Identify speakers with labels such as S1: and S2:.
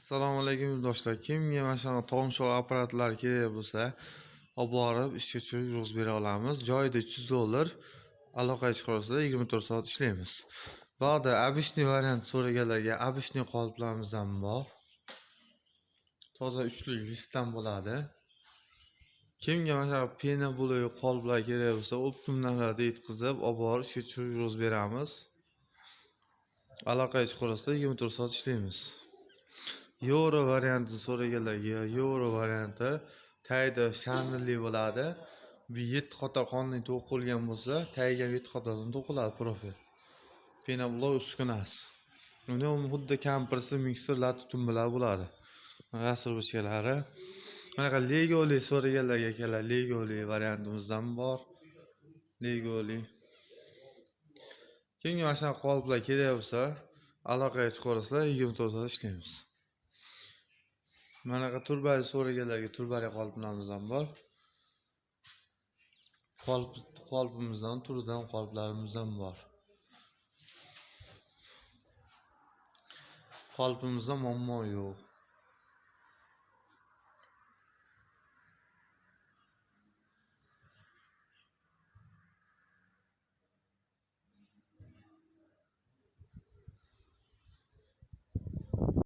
S1: Assalomu alaykum yo'ldoshlar. Kimga mana shunaqa tomshok apparatlar kerak bo'lsa, olib borib ishga tushirib yurg'izib bera olamiz. Joyida $300, aloqaga chiqarsa 24 soat ishlaymiz. Bu yerda обычный variant so'raganlarga обычный qoliplarimiz ham bor. Toza uchli listdan bo'ladi. Kimga mana shunaqa pena bo'lagi qoliplar kerak bo'lsa, optim narxlarda yetkazib, olib borib ishga tushirib yurg'izib beramiz. Aloqaga chiqarsa 24 soat ishlaymiz. Euro varianti so'raganlarga Euro varianti tagida shanli bo'ladi. Bu 7 qator qonli to'qilgan bo'lsa, tagiga 7 qatordan to'qiladi profil. Penoblok uskunasi. Uni xuddi kompressor, mikser, latitun bilan bo'ladi. Rasrovkalari. Mana Legoli so'raganlarga akalar, Legoli variantimizdan bor. Legoli. Kimga mana shunaqa qoliplar kerak bo'lsa, aloqaga chiqarsalar 24 soat ishlaymiz. Mana turbali so'raganlarga turbali qoliplarimiz ham bor. Qolipimizdan, turidan qoliplarimiz ham bor. Qolipimizda muammo yo'q.